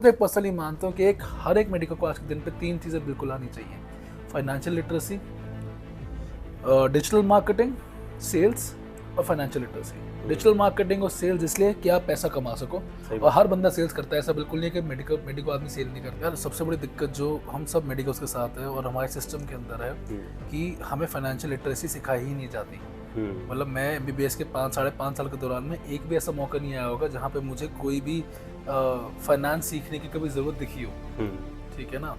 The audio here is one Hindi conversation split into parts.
मैं पर्सनली मानता हूँ कि हर एक मेडिकल को आज के दिन पे 3 चीज़ें बिल्कुल आनी चाहिए। Financial literacy, digital marketing, sales और फाइनेंशियल लिटरेसी। डिजिटल मार्केटिंग और सेल्स इसलिए कि आप पैसा कमा सको, और हर बंदा सेल्स करता है, ऐसा बिल्कुल नहीं है कि मेडिकल आदमी सेल नहीं करता। यार सबसे बड़ी दिक्कत जो हम सब मेडिकल्स के साथ है और हमारे सिस्टम के अंदर है कि हमें फाइनेंशियल लिटरेसी सिखाई ही नहीं जाती। मतलब मैं एमबीबीएस के 5 साढ़े 5 साल के दौरान में एक भी ऐसा मौका नहीं आया होगा जहाँ पे मुझे कोई भी फाइनेंस सीखने की कभी ज़रूरत दिखी हो। ठीक है ना?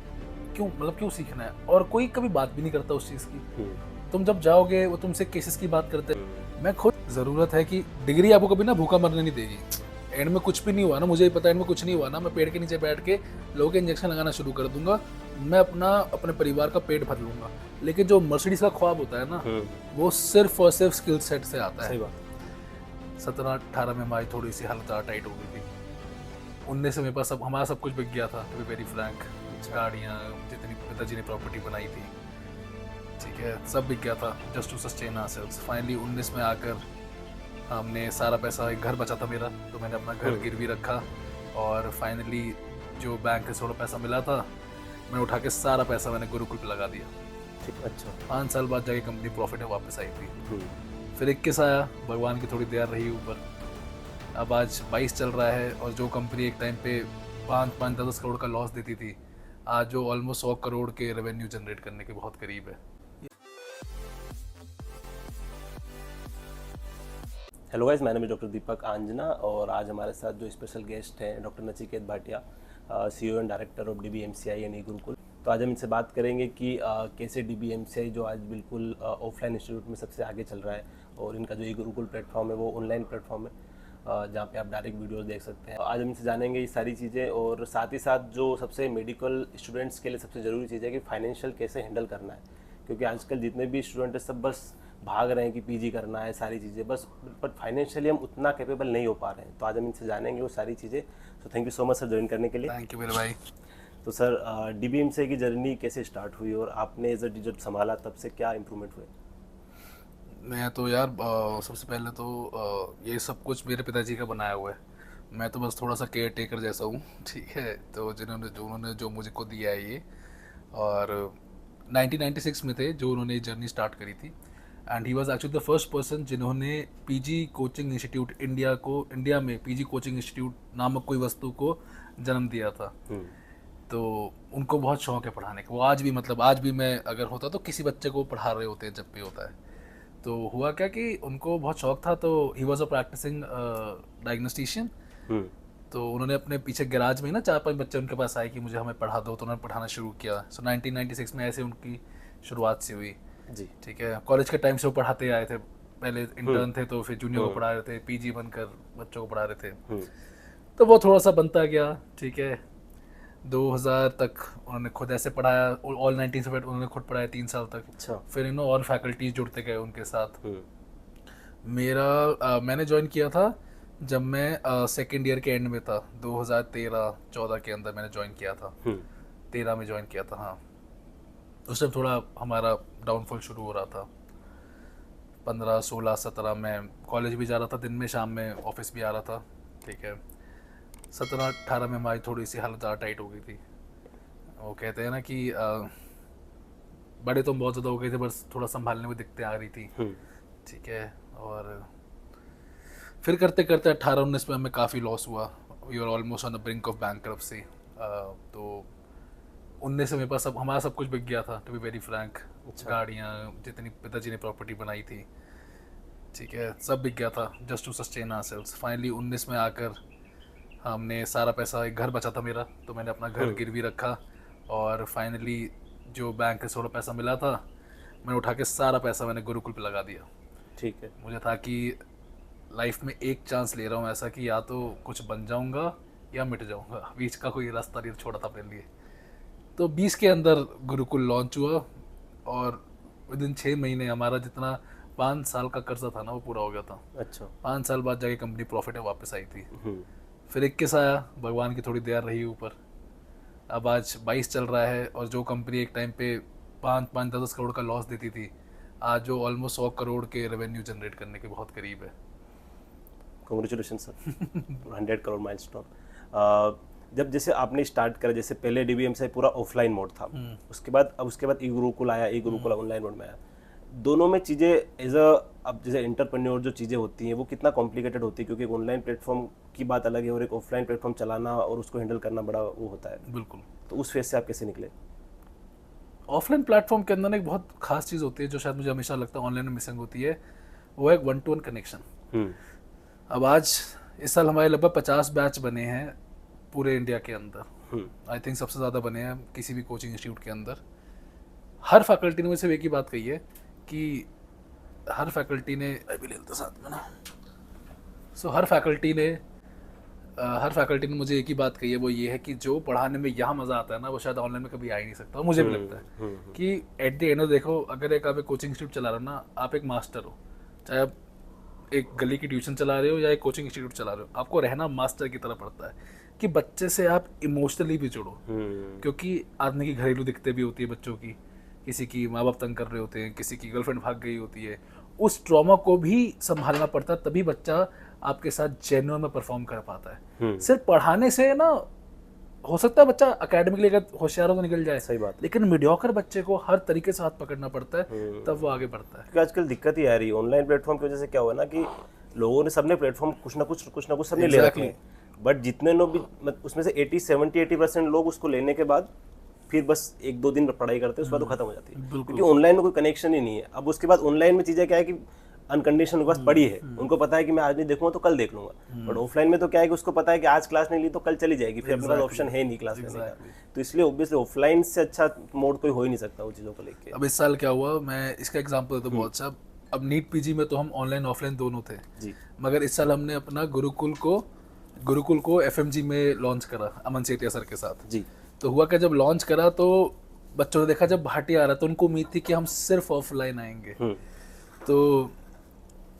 क्यों सीखना है? और कोई कभी बात भी नहीं करता उस चीज़ की। तुम जब जाओगे वो तुमसे केसेस की बात करते हैं। मैं खुद ज़रूरत है कि डिग्री आपको कभी ना भूखा मरने नहीं देगी। एंड में कुछ भी नहीं हुआ ना, मुझे ही पता है एंड में कुछ नहीं हुआ ना, मैं पेड़ के नीचे बैठ के लोगों के इंजेक्शन लगाना शुरू कर दूंगा। मैं अपने परिवार का पेट भर लूंगा। लेकिन जो मर्सिडीज का ख्वाब होता है ना, वो सिर्फ और सिर्फ स्किल सेट से आता है। सही बात। 17-18 में हमारी थोड़ी सी हालत टाइट हो गई थी। 19 में मेरे पास हमारा सब कुछ बिक गया था, टू बी वेरी फ्रैंक। गाड़ियाँ, जितनी पिताजी ने प्रॉपर्टी बनाई थी, ठीक है, सब बिक गया था just to sustain ourselves. Finally 19 में आकर हमने सारा पैसा, एक घर बचा था मेरा, तो मैंने अपना घर गिरवी रखा, और फाइनली जो बैंक से थोड़ा पैसा मिला था, मैंने उठा के सारा पैसा मैंने गुरुकुल पे लगा दिया। ठीक, अच्छा। 5 साल बाद जाके कंपनी प्रॉफिट में वापस आई थी। फिर 21 आया, भगवान की थोड़ी दया रही ऊपर। अब आज 22 चल रहा है, और जो कंपनी एक टाइम पे 5-10 करोड़ का लॉस देती थी, आज जो ऑलमोस्ट 100 करोड़ के रेवेन्यू जनरेट करने के बहुत करीब है। हेलो गाइस, मेरा नाम है डॉक्टर दीपक आंजना, और आज हमारे साथ जो स्पेशल गेस्ट हैं doctor Nachiket Bhatia, CEO and director of DBMCI and E Gurukul. तो आज हम इनसे बात करेंगे कि कैसे डीबीएमसीआई जो आज बिल्कुल ऑफलाइन इंस्टीट्यूट में सबसे आगे चल रहा है, और इनका जो ई गुरुकुल प्लेटफॉर्म है वो ऑनलाइन प्लेटफॉर्म है, जहाँ पे आप डायरेक्ट वीडियोस देख सकते हैं। आज हम इनसे जानेंगे ये सारी चीज़ें, और साथ ही साथ जो सबसे मेडिकल स्टूडेंट्स के लिए सबसे ज़रूरी चीज़ है कि फाइनेंशियल कैसे हैंडल करना है, क्योंकि आजकल जितने भी स्टूडेंट हैं सब बस भाग रहे हैं कि पीजी करना है, सारी चीज़ें बस, पर फाइनेंशियली हम उतना कैपेबल नहीं हो पा रहे हैं। तो आज हम इनसे जानेंगे वो सारी चीज़ें। तो thank you so much sir join करने के लिए। थैंक यू मेरे भाई। तो सर, डीबीएमसीआई की जर्नी कैसे स्टार्ट हुई, और आपने एज अ जब संभाला तब से क्या इम्प्रूवमेंट हुए? मैं तो यार सबसे पहले तो ये सब कुछ मेरे पिताजी का बनाया हुआ है। मैं तो बस थोड़ा सा केयर टेकर जैसा हूँ। ठीक है, तो उन्होंने जो मुझे को दिया है ये, और 1996 में थे जो उन्होंने जर्नी स्टार्ट करी थी। And he was actually the first person जिन्होंने पीजी कोचिंग इंस्टीट्यूट इंडिया में पीजी कोचिंग इंस्टीट्यूट नामक कोई वस्तु को जन्म दिया था। तो उनको बहुत शौक है पढ़ाने का। वो आज भी, मतलब आज भी मैं अगर होता तो किसी बच्चे को पढ़ा रहे होते हैं जब भी होता है। तो हुआ क्या कि उनको बहुत शौक था, तो ही वॉज अ प्रैक्टिसिंग डायग्नोस्टिशियन। तो उन्होंने अपने पीछे गैराज में ही ना 4-5 बच्चे उनके पास आए कि मुझे हमें पढ़ा दो, तो उन्होंने पढ़ाना शुरू किया। सो 1996 में ऐसे उनकी शुरुआत से हुई। जी। ठीक है, कॉलेज के टाइम से वो पढ़ाते आए थे। पहले इंटर्न थे, तो फिर जूनियर को पढ़ा रहे थे, पीजी बनकर बच्चों को पढ़ा रहे थे। तो वो थोड़ा सा बनता गया। ठीक है, 2000 तक उन्होंने खुद ऐसे पढ़ाया, ऑल 19 सब्जेक्ट उन्होंने खुद पढ़ाया 3 साल तक। अच्छा। फिर और फैकल्टीज जुड़ते गए उनके साथ। मैंने ज्वाइन किया था जब मैं सेकेंड ईयर के एंड में था, 2013-14 के अंदर मैंने ज्वाइन किया था। 13 में ज्वाइन किया था, हाँ। उस टाइम थोड़ा हमारा डाउनफॉल शुरू हो रहा था। 15, 16, 17 में कॉलेज भी जा रहा था, दिन में, शाम में ऑफिस भी आ रहा था। ठीक है, 17-18 में हमारी थोड़ी सी हालत टाइट हो गई थी। वो कहते हैं ना कि बड़े तो बहुत ज़्यादा हो गए थे, बस थोड़ा संभालने में दिक्कतें आ रही थी। ठीक है, और फिर करते करते 18-19 में हमें काफ़ी लॉस हुआ। We are almost on the brink of bankruptcy. तो 19 में मेरे पास हमारा सब कुछ बिक गया था, टू बी वेरी फ्रैंक। गाड़ियाँ, जितनी पिताजी ने प्रॉपर्टी बनाई थी, ठीक है, सब बिक गया था just to sustain ourselves. Finally 19 में आकर हमने सारा पैसा, एक घर बचा था मेरा, तो मैंने अपना घर गिरवी रखा, और फाइनली जो बैंक से थोड़ा पैसा मिला था, मैंने उठा के सारा पैसा मैंने गुरुकुल पे लगा दिया। ठीक है। मुझे था कि लाइफ में एक चांस ले रहा हूँ ऐसा कि या तो कुछ बन जाऊँगा या मिट जाऊँगा, बीच का कोई रास्ता नहीं छोड़ा था अपने लिए। तो 20 के अंदर गुरुकुल लॉन्च हुआ, और विद इन 6 महीने हमारा जितना 5 साल का कर्जा था ना, वो पूरा हो गया था। अच्छा। 5 साल बाद जाके कंपनी प्रॉफिट में वापस आई थी। फिर 21 आया, भगवान की थोड़ी दया रही ऊपर। अब आज 22 चल रहा है, और जो कंपनी एक टाइम पे 5-10 करोड़ का लॉस देती थी, आज जो ऑलमोस्ट 100 करोड़ के रेवेन्यू जनरेट करने के बहुत करीब है। Congratulation sir, 100 crore milestone. जब जैसे आपने स्टार्ट करा, जैसे पहले DBMCI पूरा ऑफलाइन मोड था, उसके बाद ई गुरुकुल आया, ई गुरुकुल ऑनलाइन मोड में आया। दोनों में चीज़ें एज अ, अब जैसे एंटरप्रेन्योर जो चीज़ें होती हैं वो कितना कॉम्प्लिकेटेड होती है, क्योंकि एक ऑनलाइन प्लेटफॉर्म की बात अलग है और एक ऑफलाइन प्लेटफॉर्म चलाना और उसको हैंडल करना बड़ा वो होता है। बिल्कुल। तो उस फेज से आप कैसे निकले? ऑफलाइन प्लेटफॉर्म के अंदर ना एक बहुत खास चीज़ होती है जो शायद मुझे हमेशा लगता है ऑनलाइन में मिसिंग होती है, वो है 1-to-1 कनेक्शन। अब आज इस साल हमारे लगभग 50 बैच बने हैं पूरे इंडिया के अंदर। आई थिंक सबसे ज़्यादा बने हैं किसी भी कोचिंग इंस्टीट्यूट के अंदर। हर फैकल्टी ने मुझे सिर्फ एक ही बात कही है कि हर फैकल्टी ने साथ में ना हर फैकल्टी ने मुझे एक ही बात कही है, वो ये है कि जो पढ़ाने में यहाँ मज़ा आता है ना वो शायद ऑनलाइन में कभी आ ही नहीं सकता। मुझे भी लगता है कि एट द एंड देखो, अगर आप एक कोचिंग इंस्टीट्यूट चला रहे हो ना, आप एक मास्टर हो, चाहे आप एक गली की ट्यूशन चला रहे हो या एक कोचिंग इंस्टीट्यूट चला रहे हो, आपको रहना मास्टर की तरह पड़ता है कि बच्चे से आप इमोशनली भी जुड़ो। क्योंकि आदमी की घरेलू दिक्कतें भी होती है बच्चों की, किसी की माँ बाप तंग कर रहे होते हैं, किसी की गर्लफ्रेंड भाग गई होती है, उस ट्रॉमा को भी संभालना पड़ता है, तभी बच्चा आपके साथ जेन्युइन में परफॉर्म कर पाता है। सिर्फ पढ़ाने से ना हो सकता है बच्चा अकेडमिकली अगर होशियार हो तो निकल जाए, सही बात, लेकिन मीडियोकर बच्चे को हर तरीके से हाथ पकड़ना पड़ता है, तब वो आगे बढ़ता है। क्योंकि आजकल दिक्कत ही आ रही है ऑनलाइन प्लेटफॉर्म की वजह से। क्या हुआ ना कि लोगों ने सबने प्लेटफॉर्म कुछ ना कुछ सबने ले रखे हैं, बट जितने लोग भी उसमें से 80% लोग उसको लेने के बाद फिर बस 1-2 दिन पढ़ाई करते हैं, उसके बाद वो खत्म हो जाती है, क्योंकि ऑनलाइन में कोई कनेक्शन ही नहीं है। अब उसके बाद ऑनलाइन में चीज़ें क्या है कि अनकंडीशन उनके पास पड़ी है, उनको पता है कि मैं आज नहीं देखूंगा तो कल देख लूंगा। बट ऑफलाइन में तो क्या है कि उसको पता है कि आज क्लास नहीं ली तो कल चली जाएगी, फिर अपने पास ऑप्शन है नहीं क्लास लेने का। तो इसलिए ऑब्वियसली ऑफलाइन से अच्छा मोड कोई हो ही नहीं सकता वो चीज़ों को लेके। अब इस साल क्या हुआ, मैं इसका एग्जांपल देता हूँ बहुत अच्छा। अब नीट पीजी में तो हम ऑनलाइन ऑफलाइन दोनों थे जी, मगर इस साल हमने अपना गुरुकुल को FMG में लॉन्च करा अमन सेठिया सर के साथ जी। तो हुआ क्या, जब लॉन्च करा तो बच्चों ने देखा जब भाटिया आ रहा तो उनको उम्मीद थी कि हम सिर्फ ऑफलाइन आएंगे। तो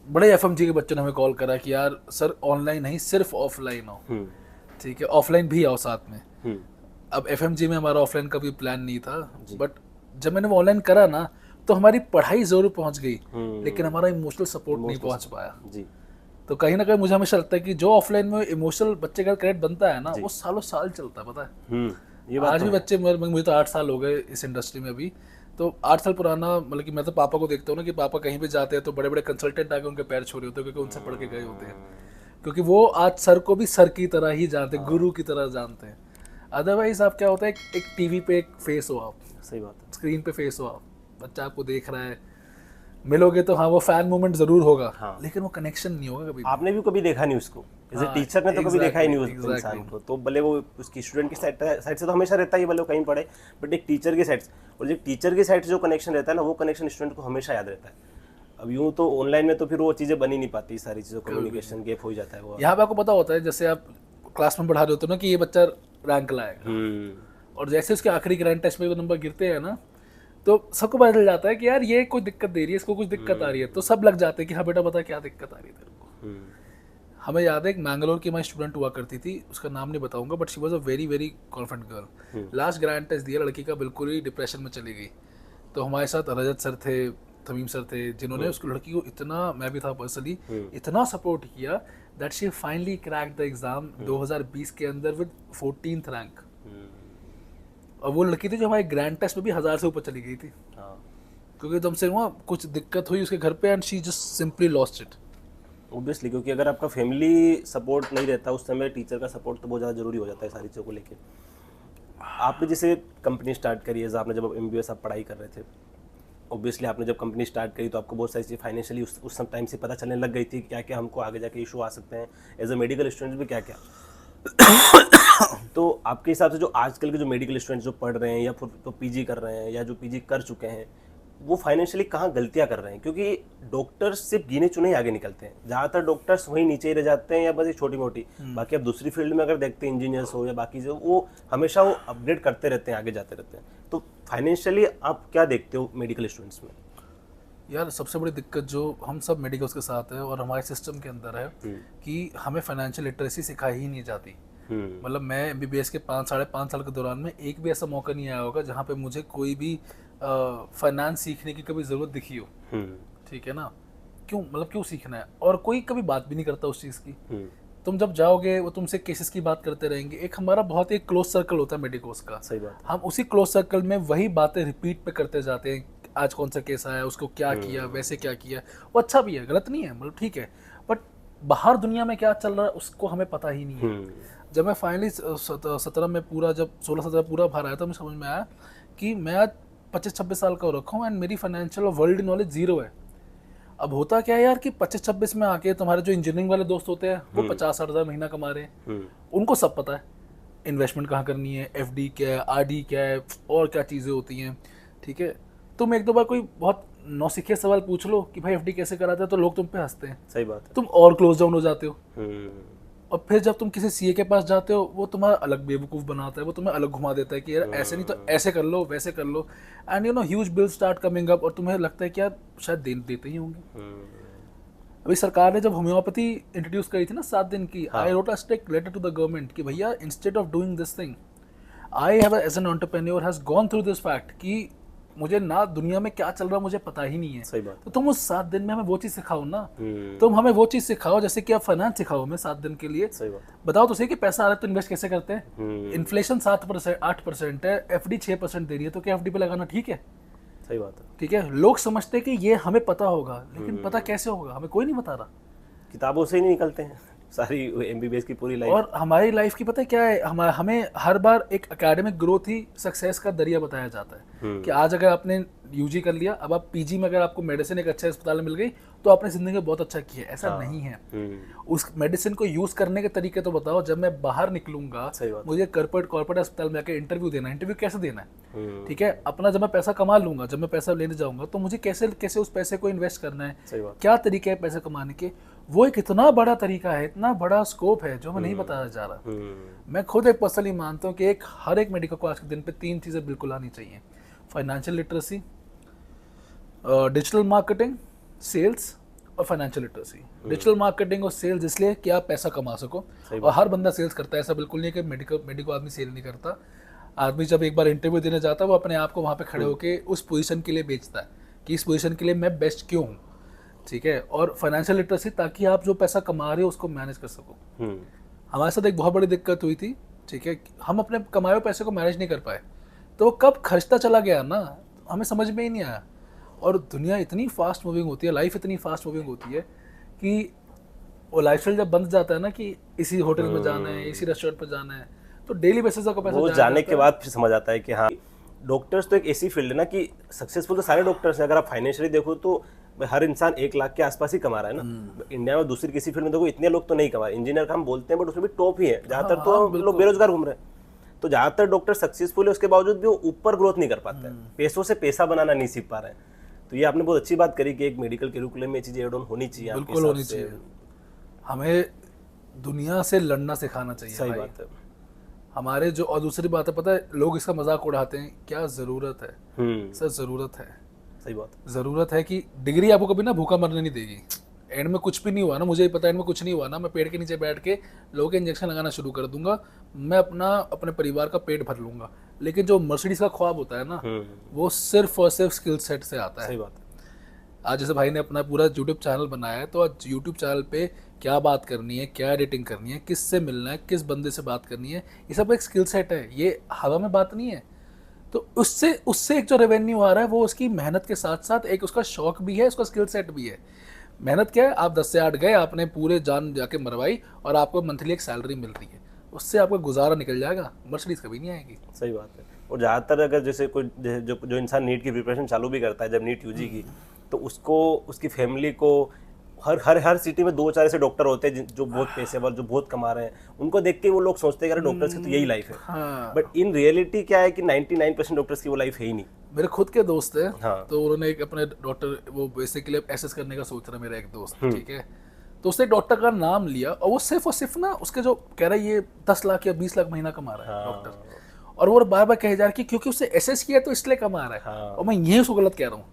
बड़े FMG के बच्चों ने हमें कॉल करा कि यार सर ऑनलाइन नहीं सिर्फ ऑफलाइन आओ, ठीक है, ऑफलाइन भी आओ साथ में। अब FMG में हमारा ऑफलाइन का भी प्लान नहीं था, बट जब मैंने वो ऑनलाइन करा ना तो हमारी पढ़ाई जरूर पहुंच गई, लेकिन हमारा इमोशनल सपोर्ट नहीं पहुंच पाया जी। तो कहीं ना कहीं मुझे हमेशा लगता है कि जो ऑफलाइन में इमोशनल बच्चे का कनेक्ट बनता है ना वो सालों साल चलता है, पता है। ये बात आज भी बच्चे, मुझे तो 8 साल हो गए इस इंडस्ट्री में अभी, तो 8 साल पुराना, मतलब कि मैं तो पापा को देखता हूँ ना कि पापा कहीं भी जाते हैं तो बड़े बड़े कंसल्टेंट आके उनके पैर छू रहे होते हैं, क्योंकि उनसे पढ़ के गए होते हैं, क्योंकि वो आज सर को भी सर की तरह ही जानते हैं, गुरु की तरह जानते हैं। अदरवाइज आप क्या होता है, एक टीवी पे एक फेस हो आप, सही बात है, स्क्रीन पे फेस हो आप, बच्चा आपको देख रहा है, मिलोगे तो हाँ वो फैन मूवमेंट जरूर होगा, लेकिन वो कनेक्शन नहीं होगा कभी। आपने भी कभी देखा नहीं उसको, जैसे टीचर ने तो कभी देखा ही नहीं उस इंसान को, तो भले वो उसकी स्टूडेंट की साइड से तो हमेशा रहता ही, भले वो कहीं पढ़े, बट एक टीचर की साइड से, और जो टीचर की साइड से जो कनेक्शन रहता है ना वो कनेक्शन स्टूडेंट को हमेशा याद रहता है। अब यूँ तो ऑनलाइन में तो फिर वो चीज़ें बनी नहीं पाती, सारी चीज़ों कम्युनिकेशन गैप हो जाता है। वो यहाँ पे आपको पता होता है, जैसे आप क्लास में पढ़ा रहे होते हो ना कि ये बच्चा रैंक लाएगा, और जैसे उसके आखिरी ग्रैंड टेस्ट में वो नंबर गिरते हैं ना तो सबको पता चल जाता है कि यार ये कोई दिक्कत दे रही है, इसको कुछ दिक्कत आ रही है, तो सब लग जाते हैं कि हाँ बेटा बता क्या दिक्कत आ रही है तेरे को। हमें याद है एक मैंगलोर की हमारी स्टूडेंट हुआ करती थी, उसका नाम नहीं बताऊंगा, but she was a very very confident girl. Last grand test दिया, लड़की का बिल्कुल ही डिप्रेशन में चली गई। तो हमारे साथ रजत सर थे, तमीम सर थे, जिन्होंने उसको लड़की को इतना, मैं भी था पर्सनली, इतना सपोर्ट किया that she finally crack the exam 2020 के अंदर विद 14th रैंक। और वो लड़की थी जो हमारे ग्रैंड टेस्ट में भी 1000 से ऊपर चली गई थी, क्योंकि तुमसे वहाँ कुछ दिक्कत हुई उसके घर पे and she just simply lost it. Obviously, क्योंकि अगर आपका फैमिली सपोर्ट नहीं रहता उस समय, टीचर का सपोर्ट तो बहुत ज़्यादा जरूरी हो जाता है सारी चीज़ों को लेके। आपने जैसे कंपनी स्टार्ट करी है, आपने जब MBBS आप पढ़ाई कर रहे थे, ऑब्वियसली आपने जब कंपनी स्टार्ट करी तो आपको बहुत सारी चीज़ें फाइनेंशियली उस टाइम से पता चलने लग गई थी, क्या क्या हमको आगे जाके इशू आ सकते हैं एज अ मेडिकल स्टूडेंट भी, क्या क्या। तो आपके हिसाब से जो आजकल के जो मेडिकल स्टूडेंट्स जो पढ़ रहे हैं या फिर तो PG कर रहे हैं या जो PG कर चुके हैं, वो फाइनेंशियली कहाँ गलतियाँ कर रहे हैं? क्योंकि डॉक्टर्स सिर्फ गिने चुने ही आगे निकलते हैं, ज़्यादातर डॉक्टर्स वहीं नीचे ही रह जाते हैं या बस एक छोटी मोटी। बाकी आप दूसरी फील्ड में अगर देखते हैं, इंजीनियर्स हो या बाकी जो, वो हमेशा वो अपग्रेड करते रहते हैं, आगे जाते रहते हैं। तो फाइनेंशियली आप क्या देखते हो मेडिकल स्टूडेंट्स में? यार सबसे बड़ी दिक्कत जो हम सब मेडिकल्स के साथ है और हमारे सिस्टम के अंदर है कि हमें फाइनेंशियल लिटरेसी सिखाई ही नहीं जाती। मतलब मैं MBBS के 5-5.5 साल के दौरान में एक भी ऐसा मौका नहीं आया होगा जहाँ पे मुझे कोई भी फाइनेंस सीखने की कभी ज़रूरत दिखी हो, ठीक है ना। क्यों, मतलब क्यों सीखना है, और कोई कभी बात भी नहीं करता उस चीज़ की तुम जब जाओगे वो तुमसे केसेस की बात करते रहेंगे। एक हमारा बहुत ही क्लोज सर्कल होता है मेडिकोस का, सही बात है। हम उसी क्लोज सर्कल में वही बातें रिपीट पे करते जाते हैं। आज कौन सा केस आया, उसको क्या किया, वैसे क्या किया। वो अच्छा भी है, गलत नहीं है, मतलब ठीक है, बट बाहर दुनिया में क्या चल रहा है उसको हमें पता ही नहीं है। जब मैं फाइनली 17 में पूरा, जब 16-17 पूरा भर आया तो मुझे समझ में आया कि मैं आज 25-26 साल का हो रखा हूँ एंड मेरी फाइनेंशियल और वर्ल्ड नॉलेज जीरो है। अब होता क्या है यार कि 25-26 में आके तुम्हारे जो इंजीनियरिंग वाले दोस्त होते हैं वो 50-60 हज़ार महीना कमा रहे हैं, उनको सब पता है इन्वेस्टमेंट कहाँ करनी है, एफडी क्या है, आरडी क्या है, और क्या चीज़ें होती हैं। ठीक है, तुम एक दो बार कोई बहुत नौसिखिया सवाल पूछ लो कि भाई एफडी कैसे कराते हैं, तो लोग तुम पे हंसते हैं। सही बात है। तुम और क्लोज डाउन हो जाते हो। और फिर जब तुम किसी सीए के पास जाते हो वो तुम्हारा अलग बेवकूफ़ बनाता है, वो तुम्हें अलग घुमा देता है कि यार ऐसे नहीं तो ऐसे कर लो, वैसे कर लो, and you know huge bill start coming up, और तुम्हें लगता है कि यार शायद देते ही होंगे। अभी सरकार ने जब होम्योपैथी इंट्रोड्यूस करी थी ना 7 दिन की, I wrote a strict letter to the government कि भैया instead of doing this thing, I have as an entrepreneur has gone through this fact कि मुझे ना दुनिया में क्या चल रहा है मुझे पता ही नहीं है। सही बात। तो तुम उस 7 दिन में हमें वो चीज़ सिखाओ ना, तुम हमें वो चीज़ सिखाओ जैसे कि आप फाइनेंस सिखाओ हमें 7 दिन के लिए। सही बात। बताओ तो सही कि पैसा आ रहा है तो इन्वेस्ट कैसे करते हैं। इन्फ्लेशन 8% है, एफडी 6% दे रही है, तो क्या एफडी पे लगाना ठीक है? सही बात है। ठीक है, लोग समझते हैं कि ये हमें पता होगा, लेकिन पता कैसे होगा, हमें कोई नहीं बता रहा। किताबों से ही नहीं निकलते हैं सारी एमबीबीएस की पूरी लाइफ। और हमारी लाइफ की पता है क्या है, हमें हर बार एक एकेडमिक ग्रोथ ही सक्सेस का दरिया बताया जाता है कि आज अगर आपने यूजी कर लिया, अब आप पीजी में अगर आपको मेडिसिन एक अच्छे अस्पताल में मिल गई तो आपने जिंदगी में बहुत अच्छा किया। ऐसा नहीं है। उस मेडिसिन को यूज करने के तरीके तो बताओ। जब मैं बाहर निकलूंगा मुझे कॉर्पोरेट अस्पताल में आकर इंटरव्यू देना है, इंटरव्यू कैसे देना है, ठीक है, अपना जब मैं पैसा कमा लूंगा, जब मैं पैसा लेने जाऊंगा तो मुझे कैसे उस पैसे को इन्वेस्ट करना है, क्या तरीके है पैसे कमाने के, वो एक इतना बड़ा तरीका है, इतना बड़ा स्कोप है जो मैं नहीं बताया जा रहा। मैं खुद एक पर्सनली मानता हूँ कि हर एक मेडिकल को आज के दिन पे 3 चीज़ें बिल्कुल आनी चाहिए: financial literacy, digital marketing, sales और फाइनेंशियल लिटरेसी। डिजिटल मार्केटिंग और सेल्स इसलिए कि आप पैसा कमा सको, और हर बंदा सेल्स करता है, ऐसा बिल्कुल नहीं है कि मेडिको आदमी सेल नहीं करता। आदमी जब एक बार इंटरव्यू देने जाता है वो अपने आप को वहाँ पे खड़े होकर उस पोजीशन के लिए बेचता है कि इस पोजीशन के लिए मैं बेस्ट क्यों हूँ। ठीक है, और फाइनेंशियल लिटरेसी ताकि आप जो पैसा कमा रहे हो उसको मैनेज कर सको। हमारे साथ एक बहुत बड़ी दिक्कत हुई थी, ठीक है, हम अपने कमाए हुए पैसे को मैनेज नहीं कर पाए, तो वो कब खर्चता चला गया ना हमें समझ में ही नहीं आया। और दुनिया इतनी फास्ट मूविंग होती है, लाइफ इतनी फास्ट मूविंग होती है कि वो लाइफस्टाइल जब बन जाता है ना कि इसी होटल में जाना है, इसी रेस्टोरेंट पर जाना है, तो डेली बेसिस का पैसा वो जाने के बाद फिर समझ आता है कि हाँ, डॉक्टर्स तो एक ऐसी फील्ड है ना कि सक्सेसफुल तो सारे डॉक्टर्स हैं। अगर आप फाइनेंशियली देखो तो हर इंसान 1 लाख के आसपास ही कमा रहा है ना। इंडिया में दूसरी किसी फील्ड में देखो इतने लोग तो नहीं कमा रहे। इंजीनियर का हम बोलते हैं बट उसमें भी टॉप ही है, ज़्यादातर तो लोग बेरोजगार घूम रहे हैं। तो ज़्यादातर डॉक्टर सक्सेसफुल है, उसके बावजूद भी वो ऊपर ग्रोथ नहीं कर पाते हैं, पैसों से पैसा बनाना नहीं सीख पा रहे हैं। तो ये आपने बहुत अच्छी बात करी कि एक मेडिकल करिकुलम में चीज़ें एड ऑन होनी चाहिए। बिल्कुल होनी चाहिए। हमें दुनिया से लड़ना सिखाना चाहिए। सही बात है। हमारे जो, और दूसरी बात है पता है, लोग इसका मजाक उड़ाते हैं, क्या ज़रूरत है सर, ज़रूरत है। सही बात। ज़रूरत है कि डिग्री आपको कभी ना भूखा मरने नहीं देगी। एंड में कुछ भी नहीं हुआ ना, मुझे ही पता है एंड में कुछ नहीं हुआ ना, मैं पेड़ के नीचे बैठ के लोगों के इंजेक्शन लगाना शुरू कर दूंगा, मैं अपने परिवार का पेट भर लूंगा। लेकिन जो मर्सिडीज का ख्वाब होता है ना, वो सिर्फ और सिर्फ स्किल सेट से आता है। सही बात। आज जैसे भाई ने अपना पूरा यूट्यूब चैनल बनाया है, तो आज यूट्यूब चैनल पे क्या बात करनी है, क्या एडिटिंग करनी है, किससे मिलना है, किस बंदे से बात करनी है, ये सब एक स्किल सेट है, ये हवा में बात नहीं है। तो उससे एक जो रेवेन्यू आ रहा है वो उसकी मेहनत के साथ साथ एक उसका शौक भी है, उसका स्किल सेट भी है। मेहनत क्या है, आप 10 से 8 गए, आपने पूरे जान जाके मरवाई और आपको मंथली एक सैलरी मिल रही है, उससे आपका गुजारा निकल जाएगा, मर्सिडीज कभी नहीं आएगी। सही बात है। और ज़्यादातर अगर जैसे कोई जो इंसान नीट की प्रिपरेशन चालू भी करता है, जब नीट यूजी की, तो उसको उसकी फैमिली को हर सिटी में 2-4 ऐसे डॉक्टर होते हैं जो बहुत पेशेवर, जो बहुत कमा रहे हैं, उनको देख के वो लोग सोचते हैं कि डॉक्टर्स की तो यही लाइफ है। बट इन रियलिटी क्या है कि 99% डॉक्टर्स की वो लाइफ है ही नहीं। मेरे खुद के दोस्त है, तो उन्होंने एक अपने डॉक्टर, वो बेसिकली एसएस करने का सोच रहा है मेरा एक दोस्त, ठीक है, तो उसने डॉक्टर का नाम लिया और वो सिर्फ ना उसके जो कह रहा है ये 10 लाख या 20 लाख महीना कमा रहा है डॉक्टर, और वो बार बार कहे जा रहा है कि क्योंकि उससे एसएस किया तो इसलिए कमा रहा है। और मैं ये उसको गलत कह रहा हूँ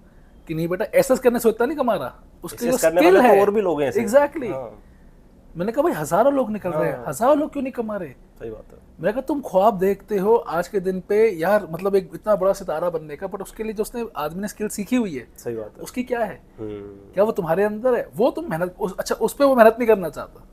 कि नहीं बेटा, एसएस करने से उतना नहीं कमा रहा, उसके जो स्किल है, और भी लोग हैं एग्जैक्टली। मैंने कहा भाई हजारों लोग निकल रहे हैं, हजारों लोग क्यों नहीं कमा रहे? सही बात है। मैंने कहा तुम ख्वाब देखते हो आज के दिन पे यार, मतलब एक इतना बड़ा सितारा बनने का, बट उसके लिए जो उसने आदमी ने स्किल सीखी हुई है, सही बात है, उसकी क्या है? क्या वो तुम्हारे अंदर है? वो तुम मेहनत अच्छा उस पर वो मेहनत नहीं करना चाहता।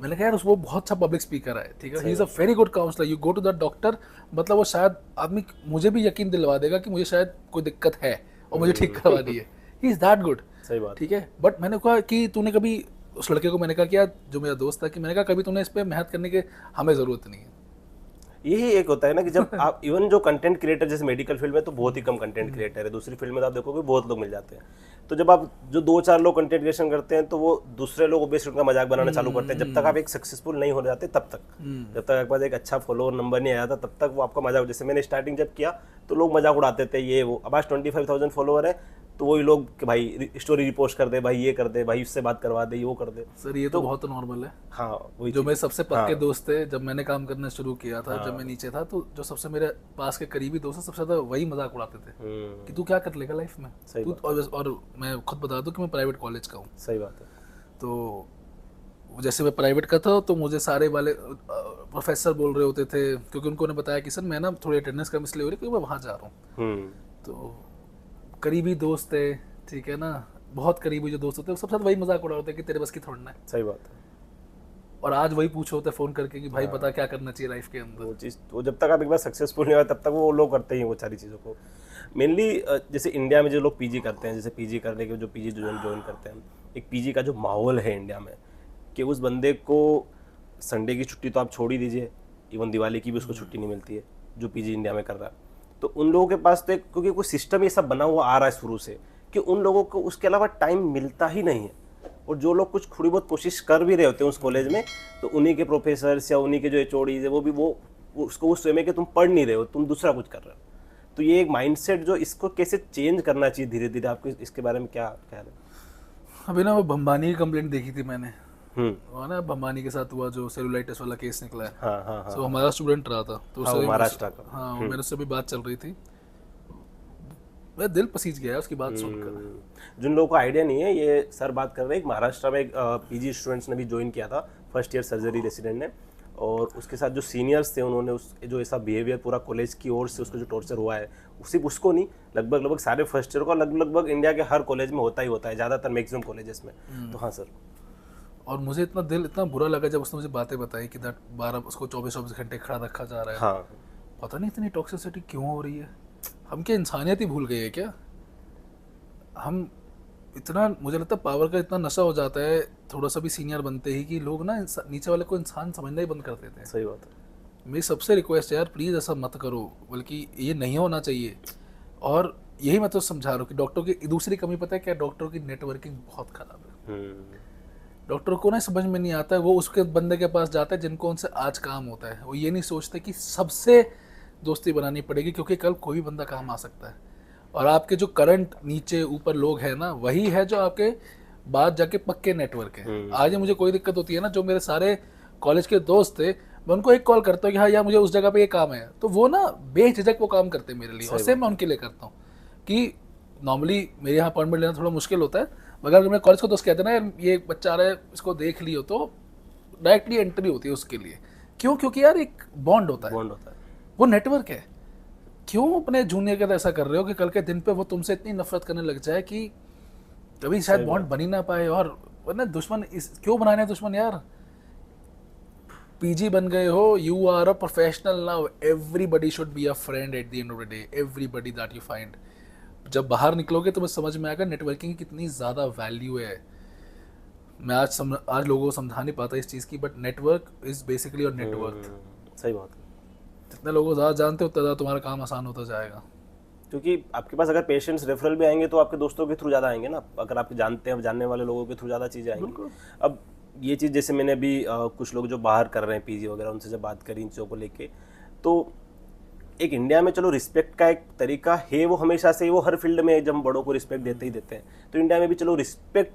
मैंने कहा यार वो बहुत अच्छा पब्लिक स्पीकर है, ठीक है, he is a very good counsellor, you go to the doctor, मतलब वो शायद आदमी मुझे भी यकीन दिलवा देगा कि मुझे शायद कोई दिक्कत है और मुझे ठीक करवानी है, ही इज़ दैट गुड। सही बात। ठीक है, बट मैंने कहा कि तूने कभी, उस लड़के को मैंने कहा कि यार जो मेरा दोस्त था, कि मैंने कहा कभी तूने इस पर मेहनत करने की हमें ज़रूरत नहीं है। यही एक होता है ना कि जब आप इवन जो कंटेंट क्रिएटर, जैसे मेडिकल फील्ड में तो बहुत ही कम कंटेंट क्रिएटर है, दूसरी फील्ड में तो आप देखोगे बहुत लोग मिल जाते हैं। तो जब आप जो 2-4 लोग कंटेंट क्रिएशन करते हैं तो वो दूसरे लोग बेसिक उनका मजाक बनाना चालू करते हैं, जब तक आप एक सक्सेसफुल नहीं हो जाते तब तक, जब तक आपके पास एक अच्छा फॉलोअर नंबर नहीं आया था तब तक वो आपका मजाक, जैसे मैंने स्टार्टिंग जब किया तो लोग मजाक उड़ाते थे ये वो। अब आज 25,000 फॉलोअर है तो वही लोग कि भाई स्टोरी रिपोस्ट कर दे, भाई ये कर दे, भाई उससे बात करवा दे, ये वो कर दे। सर ये तो बहुत नॉर्मल है। हाँ वही जो मेरे सबसे पक्के दोस्त थे, जब मैंने काम करना शुरू किया था, जब मैं नीचे था, तो जो सबसे मेरे पास के करीबी दोस्त हैं, सबसे ज्यादा वही मजाक उड़ाते थे कि तू क्या कर लेगा लाइफ में, तू, और मैं खुद बता दूं कि मैं प्राइवेट कॉलेज का हूँ। सही बात है। तो जैसे मैं प्राइवेट का था तो मुझे सारे वाले प्रोफेसर बोल रहे होते थे, क्योंकि उनको ने बताया कि सर मैं ना थोड़ी अटेंडेंस कम इसलिए हो रही है क्योंकि मैं वहाँ जा रहा हूँ। तो करीबी दोस्त थे, ठीक है ना, बहुत करीबी जो दोस्त होते हैं वो सबसे वही मजाक उड़ा होता है कि तेरे बस की थोड़ना है। सही बात है। और आज वही पूछो होता है फोन करके कि भाई बता क्या करना चाहिए लाइफ के अंदर। वो चीज़ वो जब तक आप एक बार सक्सेसफुल नहीं हो तब तक वो लोग करते ही हैं वो सारी चीज़ों को। मेनली जैसे इंडिया में जो लोग पीजी करते हैं, जैसे पीजी करने के जो पीजी ज्वाइन करते हैं, एक पीजी का जो माहौल है इंडिया में कि उस बंदे को संडे की छुट्टी तो आप छोड़ ही दीजिए, इवन दिवाली की भी उसको छुट्टी नहीं मिलती है जो पीजी इंडिया में कर रहा है। तो उन लोगों के पास तो एक, क्योंकि कोई सिस्टम ये सब बना हुआ आ रहा है शुरू से, कि उन लोगों को उसके अलावा टाइम मिलता ही नहीं है। और जो लोग कुछ थोड़ी बहुत कोशिश कर भी रहे होते हैं उस कॉलेज में, तो उन्हीं के प्रोफेसर्स या उन्हीं के जो एचओडीज है वो भी वो उसको उस वे में कि तुम पढ़ नहीं रहे हो, तुम दूसरा कुछ कर रहे हो। तो ये एक माइंडसेट जो इसको कैसे चेंज करना चाहिए धीरे धीरे, आपको इसके बारे में क्या ख्याल है? अभी ना वो भंबानी की कंप्लेंट देखी थी मैंने, वो ना भंबानी के साथ हुआ जो सेलुलाइटिस वाला केस निकला है। हाँ। तो हमारा स्टूडेंट रहा था, तो उससे महाराष्ट्र का। हाँ मेरे से भी बात चल रही थी, मैं दिल पसीज गया उसकी बात सुनकर। जिन लोगों को आइडिया नहीं है, ये सर बात कर रहे हैं महाराष्ट्र में एक पीजी स्टूडेंट्स ने भी ज्वाइन किया था, फर्स्ट ईयर सर्जरी रेसिडेंट ने, और उसके साथ जो सीनियर्स थे उन्होंने उस जो ऐसा बिहेवियर पूरा कॉलेज की ओर से उसको जो टॉर्चर हुआ है, सिर्फ उसको नहीं लगभग सारे फर्स्ट ईयर को, लगभग इंडिया के हर कॉलेज में होता ही होता है, ज़्यादातर मैक्सिमम कॉलेजेस में। तो हाँ सर। और मुझे इतना दिल इतना बुरा लगा जब उसने मुझे बातें बताई कि 12 उसको 24 घंटे खड़ा रखा जा रहा है। हाँ। पता नहीं इतनी टॉक्सिसिटी क्यों हो रही है, हम क्या इंसानियत ही भूल गए हैं क्या? हम इतना, मुझे लगता है पावर का इतना नशा हो जाता है थोड़ा सा भी सीनियर बनते ही कि लोग ना नीचे वाले को इंसान समझना ही बंद कर देते हैं। सही बात है। मेरी सबसे रिक्वेस्ट है यार, प्लीज़ ऐसा मत करो, बल्कि ये नहीं होना चाहिए। और यही मैं तो समझा रहा हूँ कि डॉक्टर की दूसरी कमी पता है क्या, डॉक्टरों की नेटवर्किंग बहुत खराब है। डॉक्टर को ना समझ में नहीं आता है, वो उसके बंदे के पास जाता है जिनको उनसे आज काम होता है, वो ये नहीं सोचते कि सबसे दोस्ती बनानी पड़ेगी क्योंकि कल कोई भी बंदा काम आ सकता है। और आपके जो करंट नीचे ऊपर लोग हैं ना, वही है जो आपके बाद जाके पक्के नेटवर्क है। आज मुझे कोई दिक्कत होती है ना, जो मेरे सारे कॉलेज के दोस्त थे, मैं उनको एक कॉल करता हूँ कि हाँ यार मुझे उस जगह पे ये काम है, तो वो ना बेझिझक वो काम करते हैं मेरे लिए, और सेम मैं उनके लिए करता हूँ। कि नॉर्मली मेरे यहाँ अपॉइंटमेंट लेना थोड़ा मुश्किल होता है, मगर अगर मैं कॉलेज को दोस्त कहते हैं ना ये बच्चा आ रहा है इसको देख लियो, तो डायरेक्टली एंट्री होती है उसके लिए। क्यों? क्योंकि यार एक बॉन्ड होता है, वो नेटवर्क है। क्यों अपने जूनियर के साथ ऐसा कर रहे हो कि कल के दिन पे वो तुमसे इतनी नफरत करने लग जाए कि कभी शायद बॉन्ड बन ही ना पाए। और वरना दुश्मन क्यों बनाने दुश्मन यार? पीजी बन गए हो, you are a professional now, everybody should be a friend at the end of the day, everybody that you find. जब बाहर निकलोगे तो मुझे समझ में आएगा नेटवर्किंग की कितनी ज़्यादा वैल्यू है। मैं आज लोगों को समझा नहीं पाता इस चीज़ की, but network is basically your network. सही बात है। जितने लोगों को ज़्यादा जानते हो उतना ज़्यादा तुम्हारा काम आसान होता जाएगा। क्योंकि आपके पास अगर पेशेंट्स रेफरल भी आएंगे तो आपके दोस्तों के थ्रू ज़्यादा आएंगे ना, अगर आप जानते हैं जानने वाले लोगों के थ्रू ज़्यादा चीज़ें आएंगी। अब ये चीज़ जैसे मैंने अभी कुछ लोग जो बाहर कर रहे हैं पीजी वगैरह, उनसे जब बात करी इन चीज़ों को लेके, तो एक इंडिया में चलो रिस्पेक्ट का एक तरीका है, वो हमेशा से वो हर फील्ड में जब बड़ों को रिस्पेक्ट देते ही देते हैं, तो इंडिया में भी चलो रिस्पेक्ट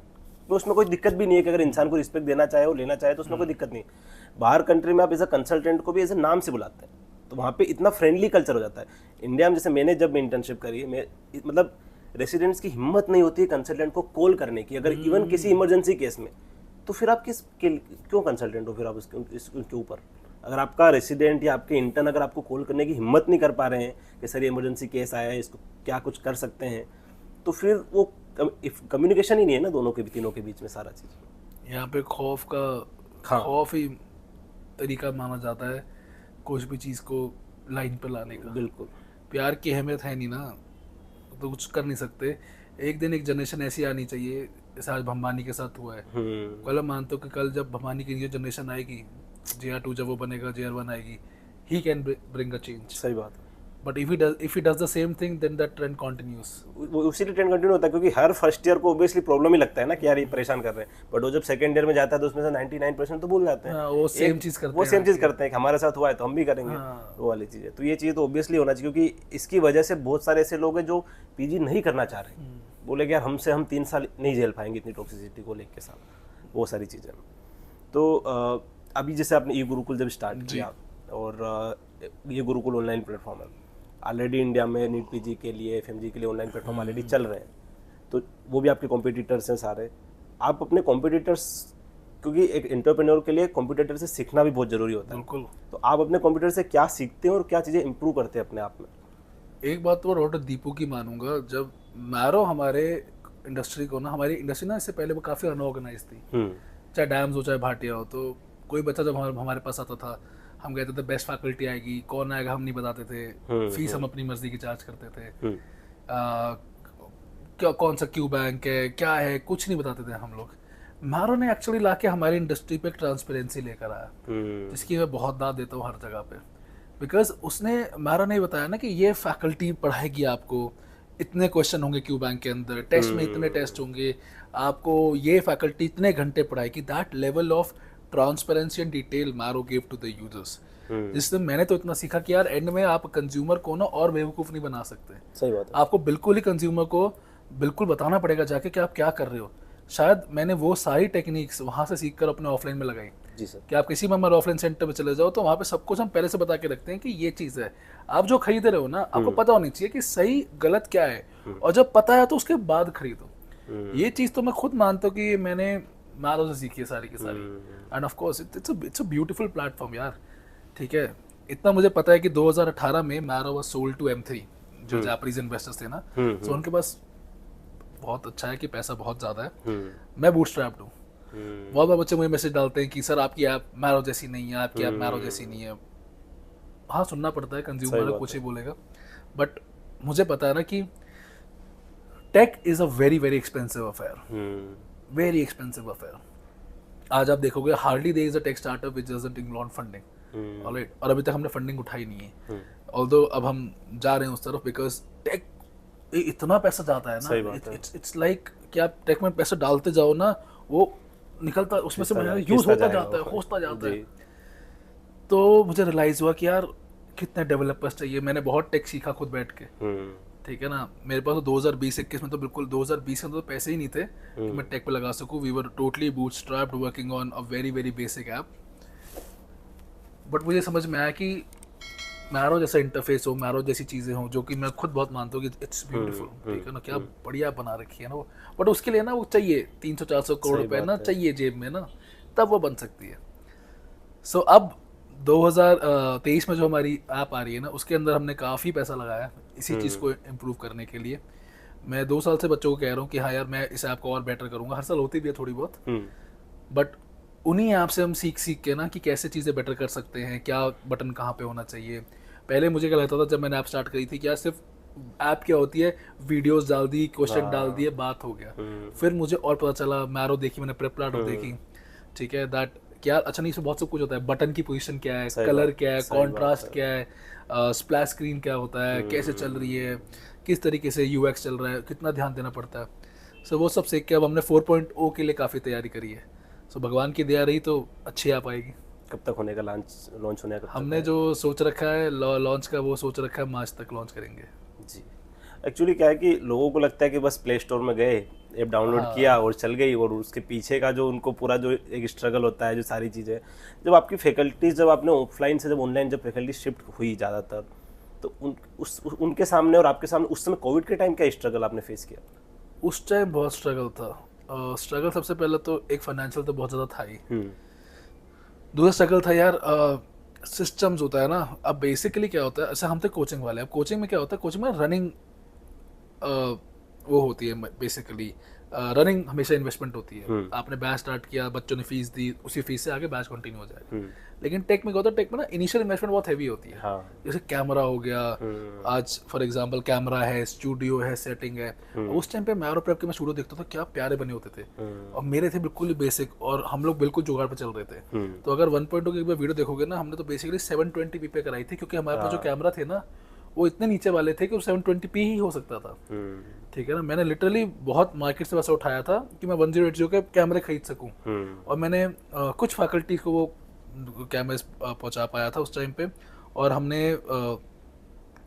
में उसमें कोई दिक्कत भी नहीं है कि अगर इंसान को रिस्पेक्ट देना चाहे और लेना चाहे तो उसमें कोई दिक्कत नहीं। बाहर कंट्री में आप एज अ कंसल्टेंट को भी एज अ नाम से बुलाते हैं, तो वहाँ पे इतना फ्रेंडली कल्चर हो जाता है। इंडिया में जैसे मैंने जब इंटर्नशिप करी, मैं मतलब रेसिडेंट्स की हिम्मत नहीं होती है कंसल्टेंट को कॉल करने की, अगर इवन किसी इमरजेंसी केस में, तो फिर आप क्यों कंसल्टेंट हो फिर आप उसके ऊपर? अगर आपका रेसिडेंट या आपके इंटर्न अगर आपको कॉल करने की हिम्मत नहीं कर पा रहे हैं कि सर ये इमरजेंसी केस आया है, इसको क्या कुछ कर सकते हैं, तो फिर वो कम्युनिकेशन ही नहीं है ना दोनों के तीनों के बीच में सारा चीज़। यहाँ पे खौफ का हाँ। खौफ ही तरीका माना जाता है कुछ भी चीज़ को लाइन पे लाने का। बिल्कुल। प्यार की अहमियत है नहीं ना, तो कुछ कर नहीं सकते। एक दिन एक जनरेशन ऐसी आनी चाहिए, जैसे आज भंबानी के साथ हुआ है। कल मैं मानता हूँ कि कल जब भंबानी की न्यू जनरेशन आएगी, JR2 जब वो बनेगा, JR1 आएगी, he can bring a change. सही बात है। But if he does the same thing, then that trend continues. वो उसी लिए ट्रेंड कंटिन्यू होता है, क्योंकि हर फर्स्ट ईयर को ऑब्वियसली प्रॉब्लम ही लगता है ना कि यार ये परेशान कर रहे हैं, बट वो जब सेकंड ईयर में जाता है तो उसमें से 99% तो भूल जाते हैं। वो सेम चीज़ करते हैं। वो सेम चीज़ करते हैं कि हमारे साथ हुआ है तो हम भी करेंगे। हाँ। वो वाली चीज़ है। तो ये चीज़ तो ऑब्वियसली होना चाहिए, क्योंकि इसकी वजह से बहुत सारे ऐसे लोग हैं जो पीजी नहीं करना चाह रहे, बोले कि यार हमसे हम 3 साल नहीं झेल पाएंगे इतनी टॉक्सिसिटी को लेके साथ, वो सारी चीज़ें। तो अभी जैसे आपने ई गुरुकुल जब स्टार्ट किया, और ये गुरुकुल ऑनलाइन प्लेटफॉर्म है, ऑलरेडी इंडिया में नीट पीजी के लिए, एफएमजी के लिए ऑनलाइन प्लेटफॉर्म ऑलरेडी चल रहे हैं, तो वो भी आपके कॉम्पिटिटर्स हैं सारे। आप अपने कॉम्पिटिटर्स, क्योंकि एक एंटरप्रेन्योर के लिए कॉम्पिटिटर से सीखना भी बहुत जरूरी होता है, बिल्कुल। तो आप अपने कॉम्पिटिटर से क्या सीखते हैं और क्या चीज़ें इंप्रूव करते हैं अपने आप में? एक बात तो डॉक्टर दीपू की मानूंगा, जब मैरो हमारे इंडस्ट्री को ना, हमारी इंडस्ट्री ना इससे पहले वो काफ़ी अनऑर्गेनाइज थी, चाहे डैम्स हो चाहे भाटिया हो। तो कोई बच्चा जब हमारे पास आता था, हम कहते थे बेस्ट फैकल्टी आएगी, कौन आएगा हम नहीं बताते थे, फीस हम अपनी मर्जी की चार्ज करते थे, क्या कौन सा क्यू बैंक है क्या है कुछ नहीं बताते थे हम लोग। मैरो ने एक्चुअली लाके हमारी इंडस्ट्री पे एक ट्रांसपेरेंसी लेकर आया, जिसकी मैं बहुत दाद देता हूँ हर जगह पे। बिकॉज उसने मैरो ने बताया ना कि ये फैकल्टी पढ़ाएगी आपको, इतने क्वेश्चन होंगे क्यू बैंक के अंदर, टेस्ट में इतने टेस्ट होंगे, आपको ये फैकल्टी इतने घंटे पढ़ाएगी। That level of transparency and detail marrow give to the users, जिससे मैंने तो इतना सीखा कि यार एंड में आप कंज्यूमर को ना और बेवकूफ़ नहीं बना सकते। सही बात है। आपको बिल्कुल ही कंज्यूमर को बिल्कुल बताना पड़ेगा जाके कि आप क्या कर रहे हो। शायद मैंने वो सारी टेक्निक्स वहाँ से सीख कर अपने ऑफलाइन में लगाई। जी सर। कि आप किसी में हमारे ऑफलाइन सेंटर में चले जाओ तो वहाँ पे सब कुछ हम पहले से बता के रखते हैं कि ये चीज़ है, आप जो खरीद रहे हो ना आपको पता होनी चाहिए कि सही गलत क्या है, और जब पता है तो उसके बाद खरीदो। ये चीज़ तो मैं खुद मानता हूँ कि मैंने मैरो से सीखी है सारी की सारी। End of course it's a beautiful platform यार। ठीक है, इतना मुझे पता है कि 2018 में marrow was sold to M3, जो जापानीज इन्वेस्टर्स थे ना, तो उनके पास बहुत अच्छा है कि पैसा बहुत ज़्यादा है। मैं बूटस्ट्रैप्ड हूँ। बहुत बार बच्चे मुझे मैसेज डालते हैं कि सर आपकी ऐप मैरो जैसी नहीं है, आपकी ऐप मैरो जैसी नहीं है। हाँ, सुनना पड़ता है, कंज्यूमर कुछ ही बोलेगा, बट मुझे पता है ना कि tech is a very very expensive affair, very expensive affair. आज आप देखोगे hardly there is a tech startup which doesn't include funding, alright, और अभी तक हमने फंडिंग उठाई नहीं है। ऑल्दो अब हम जा रहे हैं उस तरफ, बिकॉज टेक इतना पैसा जाता है ना, इट्स लाइक कि आप टेक में पैसा डालते जाओ ना, वो निकलता उसमें से यूज होता जाता है। तो मुझे रियलाइज हुआ कि यार कितने डेवलपर्स चाहिए। मैंने बहुत टेक सीखा खुद बैठ के, ठीक है ना। मेरे पास तो 2020-21 में तो बिल्कुल 2020 में तो पैसे ही नहीं थे कि मैं टेक पे लगा सकूं। We were totally bootstrapped working on a very very basic app. But मुझे समझ में आया कि मैरो जैसा इंटरफेस हो, मैरो जैसी चीज़ें हो, जो कि मैं खुद बहुत मानता हूँ कि इट्स ब्यूटीफुल, ठीक है ना, क्या बढ़िया बना रखी है ना वो। बट उसके लिए ना वो चाहिए 300-400 करोड़ रुपए ना चाहिए जेब में ना, तब वो बन सकती है। सो अब 2023 में जो हमारी ऐप आ रही है ना, उसके अंदर हमने काफ़ी पैसा लगाया इसी चीज़ को इम्प्रूव करने के लिए। मैं 2 साल से बच्चों को कह रहा हूँ कि हाँ यार मैं इस ऐप को और बेटर करूँगा। हर साल होती भी है थोड़ी बहुत, बट उन्हीं ऐप से हम सीख के ना कि कैसे चीज़ें बेटर कर सकते हैं, क्या बटन कहाँ पे होना चाहिए। पहले मुझे क्या लगता था जब मैंने ऐप स्टार्ट करी थी, क्या सिर्फ ऐप क्या होती है, वीडियोस डाल दी, क्वेश्चन डाल दिए, बात हो गया। फिर मुझे और पता चला, मैरो देखी मैंने, प्रेपलाडो देखी, ठीक है, दैट क्या अच्छा नहीं, इसमें बहुत सब कुछ होता है। बटन की पोजीशन क्या है, कलर क्या है, कॉन्ट्रास्ट क्या है, स्प्लैश स्क्रीन क्या होता है, कैसे चल रही है, किस तरीके से UX चल रहा है, कितना ध्यान देना पड़ता है। सो वो सब सीख के अब हमने 4.0 के लिए काफ़ी तैयारी करी है। सो भगवान की दया रही तो अच्छी आ पाएगी। कब तक होने का लॉन्च होने का? हमने जो सोच रखा है लॉन्च का, वो सोच रखा है मार्च तक लॉन्च करेंगे जी। एक्चुअली क्या है कि लोगों को लगता है कि बस प्ले स्टोर में गए, ऐप डाउनलोड किया और चल गई, और उसके पीछे का जो उनको पूरा जो एक स्ट्रगल होता है, जो सारी चीज़ें, जब आपकी फैकल्टीज, जब आपने ऑफलाइन से जब ऑनलाइन जब फैकल्टी शिफ्ट हुई ज़्यादातर, तो उनके सामने और आपके सामने उस समय कोविड के टाइम क्या स्ट्रगल आपने फेस किया? उस टाइम बहुत स्ट्रगल था। स्ट्रगल सबसे पहले तो एक फाइनेंशियल तो बहुत ज़्यादा था ही। दूसरा स्ट्रगल था यार, सिस्टम्स होता है ना। अब बेसिकली क्या होता है, ऐसे हम थे कोचिंग वाले। अब कोचिंग में क्या होता है, कोचिंग में रनिंग वो होती है बेसिकली, रनिंग हमेशा इन्वेस्टमेंट होती है। आपने बैच स्टार्ट किया, बच्चों ने फीस दी, उसी फीस से आगे बैच कंटिन्यू हो जाएगा। लेकिन टेक में क्या होता है, टेक में ना इनिशियल इन्वेस्टमेंट बहुत हैवी होती है। जैसे कैमरा हो गया, आज फॉर एग्जांपल कैमरा है, स्टूडियो है, सेटिंग है। उस टाइम पे मैं और प्रेप के मैं स्टूडियो देखता था, क्या प्यारे बने होते थे, और मेरे थे बिल्कुल ही बेसिक, और हम लोग बिल्कुल जुगाड़ पे चल रहे थे। तो अगर 1.2 की वीडियो देखोगे ना, हमने तो बेसिकली 720p पे कराई थी, क्योंकि हमारे पास जो कैमरा थे ना वो इतने नीचे वाले थे कि वो 720p ही हो सकता था। ठीक है ना, मैंने लिटरली बहुत मार्केट से पैसा उठाया था कि मैं 1080 के कैमरे खरीद सकूं, और मैंने कुछ फैकल्टी को वो कैमरे पहुंचा पाया था उस टाइम पे, और हमने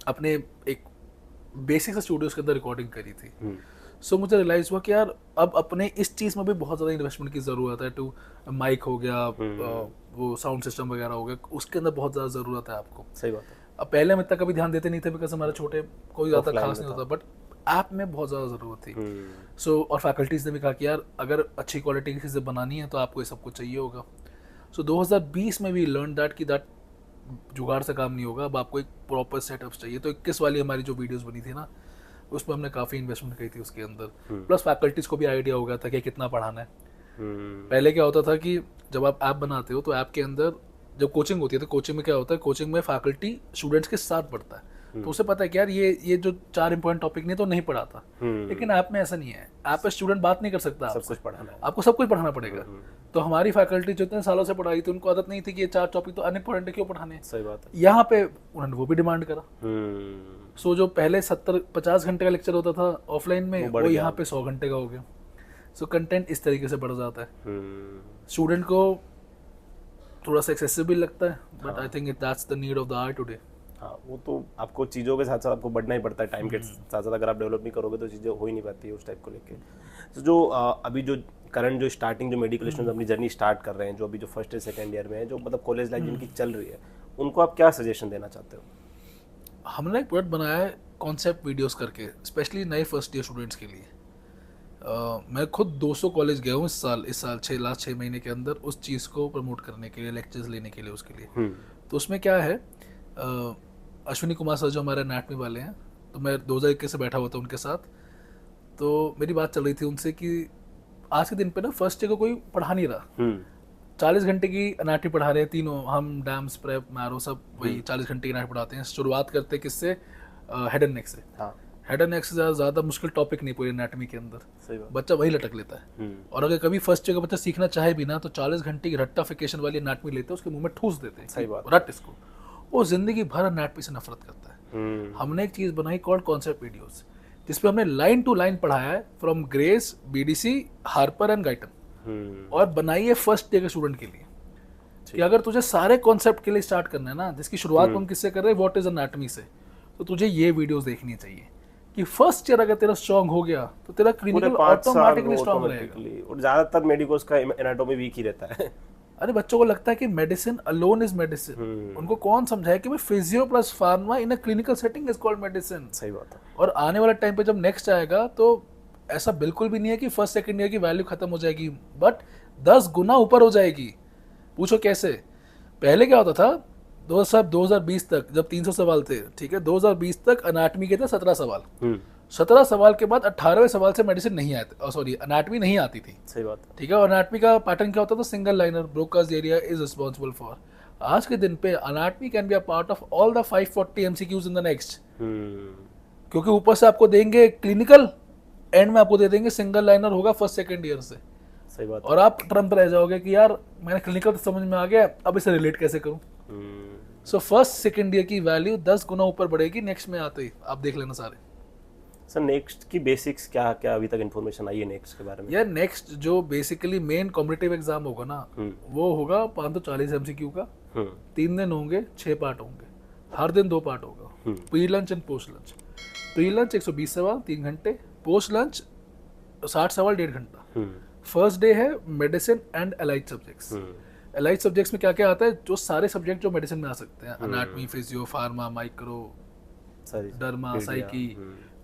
अपने एक बेसिक से स्टूडियोज के अंदर रिकॉर्डिंग करी थी। सो मुझे रियलाइज हुआ कि यार अब अपने इस चीज़ में भी बहुत ज़्यादा इन्वेस्टमेंट की ज़रूरत है। टू माइक हो गया, वो साउंड सिस्टम वगैरह हो गया, उसके अंदर बहुत ज़्यादा ज़रूरत है आपको। सही बात है। अब पहले हम इतना कभी ध्यान देते नहीं थे, बिकॉज हमारे छोटे कोई ज़्यादा खास नहीं होता, बट ऐप में बहुत ज़्यादा ज़रूरत थी। सो और फैकल्टीज़ ने भी कहा कि यार अगर अच्छी क्वालिटी की चीज़ें बनानी है तो आपको ये सब कुछ चाहिए होगा। सो 2020 में भी लर्न दैट कि दैट जुगाड़ से काम नहीं होगा, अब आपको एक प्रॉपर सेटअप चाहिए। तो 21 वाली हमारी जो वीडियोस बनी थी ना, उसमें हमने काफ़ी इन्वेस्टमेंट की थी उसके अंदर। प्लस फैकल्टीज़ को भी आइडिया हो गया था कि कितना पढ़ाना है। पहले क्या होता था कि जब आप ऐप बनाते हो तो ऐप के अंदर जब कोचिंग होती है तो कोचिंग में क्या होता है, कोचिंग में फैकल्टी स्टूडेंट्स के साथ पढ़ता है, तो उसे पता है कि यार ये जो 4 इंपॉर्टेंट टॉपिक नहीं तो नहीं पढ़ाता। लेकिन ऐप में ऐसा नहीं है, ऐप पे स्टूडेंट बात नहीं कर सकता, सब कुछ पढ़ाना है, आपको सब कुछ पढ़ाना पड़ेगा। तो हमारी फैकल्टी जो इतने सालों से पढ़ाई थी, उनको आदत नहीं थी कि ये 4 टॉपिक तो अनइम्पोर्टेंट है, क्यों पढ़ाने। सही बात है। यहाँ पे उन्होंने वो भी डिमांड करा। सो जो पहले 70-50 घंटे का लेक्चर होता था ऑफलाइन में, वो यहाँ पे 100 घंटे का हो गया। सो कंटेंट इस तरीके से बढ़ जाता है, स्टूडेंट को थोड़ा सा एक्सेसिबल लगता है, but I think that's the need of the hour today. हाँ, वो तो आपको चीज़ों के साथ साथ आपको बढ़ना ही पड़ता है, टाइम के साथ साथ अगर आप डेवलप नहीं करोगे तो चीज़ें हो ही नहीं पाती है उस टाइप को लेके। तो जो अभी जो करंट जो स्टार्टिंग जो मेडिकल स्टूडेंट्स अपनी जर्नी स्टार्ट कर रहे हैं, जो अभी जो फर्स्ट या सेकंड ईयर में है, जो मतलब कॉलेज लाइफ जिनकी चल रही है, उनको आप क्या सजेशन देना चाहते हो? हमने एक प्रोडक्ट बनाया है कॉन्सेप्ट वीडियोस करके, स्पेशली नए फर्स्ट ईयर स्टूडेंट्स के लिए। मैं खुद 200 कॉलेज गया हूँ इस साल लास्ट 6 महीने के अंदर, उस चीज़ को प्रमोट करने के लिए, लेक्चर्स लेने के लिए, उसके लिए। तो उसमें क्या है, अश्विनी कुमार सर जो हमारे एनाटॉमी वाले हैं, तो मैं 2021 से बैठा हुआ था उनके साथ। तो मेरी बात चल रही थी उनसे कि आज के दिन पे ना फर्स्ट ईयर को कोई पढ़ा नहीं रहा। 40 घंटे की एनाटॉमी पढ़ा रहे हैं तीनों, हम डैम्स, प्रेप, मैरो, सब वही 40 घंटे की एनाटॉमी पढ़ाते हैं। शुरुआत करते किससे, हेड एंड नेक से। हेड एंड नेक से ज़्यादा मुश्किल टॉपिक नहीं पूरी एनाटॉमी के अंदर, बच्चा वही लटक लेता है। और अगर कभी फर्स्ट ईयर का बच्चा सीखना चाहे भी ना, तो 40 घंटे की रट्टाफिकेशन वाली एनाटॉमी लेते हैं, उसके मुंह में ठूस देते हैं, सही बात, रट इसको, वो जिंदगी भर एनाटॉमी से नफरत करता है। हमने एक चीज़ बनाई कॉल्ड कॉन्सेप्ट वीडियोस, जिसपे हमने लाइन टू लाइन पढ़ाया है, from grace, BDC, Harper and Guyton, और बनाई है फर्स्ट ईयर के स्टूडेंट के लिए कि अगर तुझे सारे कॉन्सेप्ट के लिए स्टार्ट करना है ना, जिसकी शुरुआत हम किससे कर रहे हैं, व्हाट इज एनाटॉमी से, तो तुझे ये वीडियोस देखनी चाहिए कि फर्स्ट ईयर अगर तेरा स्ट्रांग हो गया तो तेरा क्लिनिकल ऑटोमेटिकली स्ट्रांग रहेगा। और ज्यादातर मेडिकोस का एनाटॉमी वीक ही रहता है। अरे बच्चों को लगता है कि मेडिसिन अलोन इज मेडिसिन, उनको कौन समझाए कि भाई physio plus pharma in a clinical setting is called medicine. सही बात है। और आने वाले टाइम पे जब नेक्स्ट आएगा तो ऐसा बिल्कुल भी नहीं है कि फर्स्ट सेकंड ईयर की वैल्यू खत्म हो जाएगी, बट 10 गुना ऊपर हो जाएगी। पूछो कैसे? पहले क्या होता था, 2020 तक जब 300 सवाल थे, ठीक है, 2020 तक एनाटॉमी के थे 17 सवाल। 17 सवाल के बाद 18वें सवाल से मेडिसिन नहीं आती, सॉरी एनाटॉमी नहीं आती थी। सही बात है। ठीक है, और एनाटॉमी का पैटर्न क्या होता था, single liner, Broca's area is responsible for. आज के दिन पे anatomy can be a part of all the 540 MCQs in the next, क्योंकि ऊपर से आपको देंगे क्लिनिकल, एंड में आपको दे देंगे सिंगल लाइनर होगा फर्स्ट सेकंड ईयर से। सही बात। और आप ट्रम्प रह जाओगे कि यार मैंने क्लिनिकल तो समझ में आ गया, अब इसे रिलेट कैसे करूं। सो फर्स्ट सेकंड ईयर की वैल्यू 10 गुना ऊपर बढ़ेगी नेक्स्ट में आते ही, आप देख लेना सारे। सर नेक्स्ट की बेसिक्स क्या क्या अभी तक इन्फॉर्मेशन आई है नेक्स्ट के बारे में? यार नेक्स्ट जो बेसिकली मेन कॉम्पिटिटिव एग्जाम होगा ना, वो होगा 540 MCQ का, 3 दिन होंगे, 6 पार्ट होंगे, हर दिन 2 पार्ट होगा, pre lunch and post lunch. Pre lunch 120 सवाल 3 घंटे, पोस्ट लंच 60 सवाल 1.5 घंटा। फर्स्ट डे है medicine and allied subjects. Allied subjects में क्या क्या आता है, जो सारे सब्जेक्ट जो मेडिसिन में आ सकते हैं, anatomy, physio, pharma, micro, derma, psyche.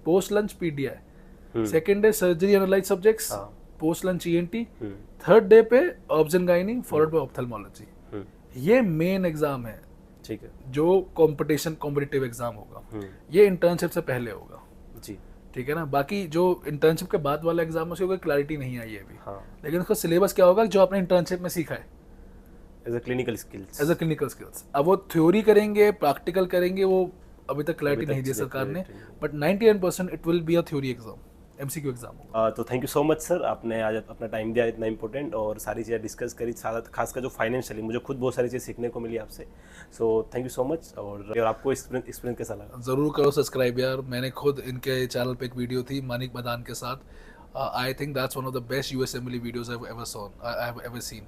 Post lunch PDI. Second day surgery and allied subjects, post lunch ENT। Third day पे obs and gynae, followed by ophthalmology. ये मेन एग्जाम है, ठीक है, जो कॉम्पिटिटिव एग्जाम होगा। ये इंटर्नशिप से पहले होगा जी। ठीक है ना। बाकी जो इंटर्नशिप के बाद वाला एग्जाम है उसकी कोई क्लैरिटी नहीं आई है अभी, हाँ, लेकिन उसका सिलेबस क्या होगा जो आपने इंटर्नशिप में सीखा है as a clinical skills. As a clinical skills. अब वो थ्योरी करेंगे प्रैक्टिकल करेंगे वो अभी तक क्लैरिटी तक नहीं दी चीज़ें सरकार ने, clarity नहीं but 99% it will be a theory exam, MCQ exam होगा। तो thank you so much sir, आपने आज अपना टाइम दिया इतना इंपॉर्टेंट और सारी चीज़ें डिस्कस करी, साथ खासकर जो फाइनेंशियली मुझे खुद बहुत सारी चीज़ सीखने को मिली आपसे। So thank you so much. और आपको एक्सपीरियंस कैसा लगा? ज़रूर करो सब्सक्राइब यार, मैंने खुद इनके चैनल पे एक वीडियो थी मानिक मदान के साथ, आई think that's one of the best US assembly videos I have ever seen.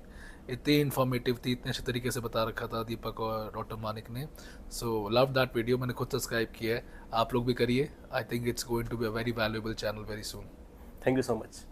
इतनी इन्फॉर्मेटिव थी, इतने अच्छे तरीके से बता रखा था दीपक और डॉक्टर मानिक ने। सो लव दैट वीडियो, मैंने खुद सब्सक्राइब किया है, आप लोग भी करिए। I think it's going to be a very valuable channel very soon. Thank you so much.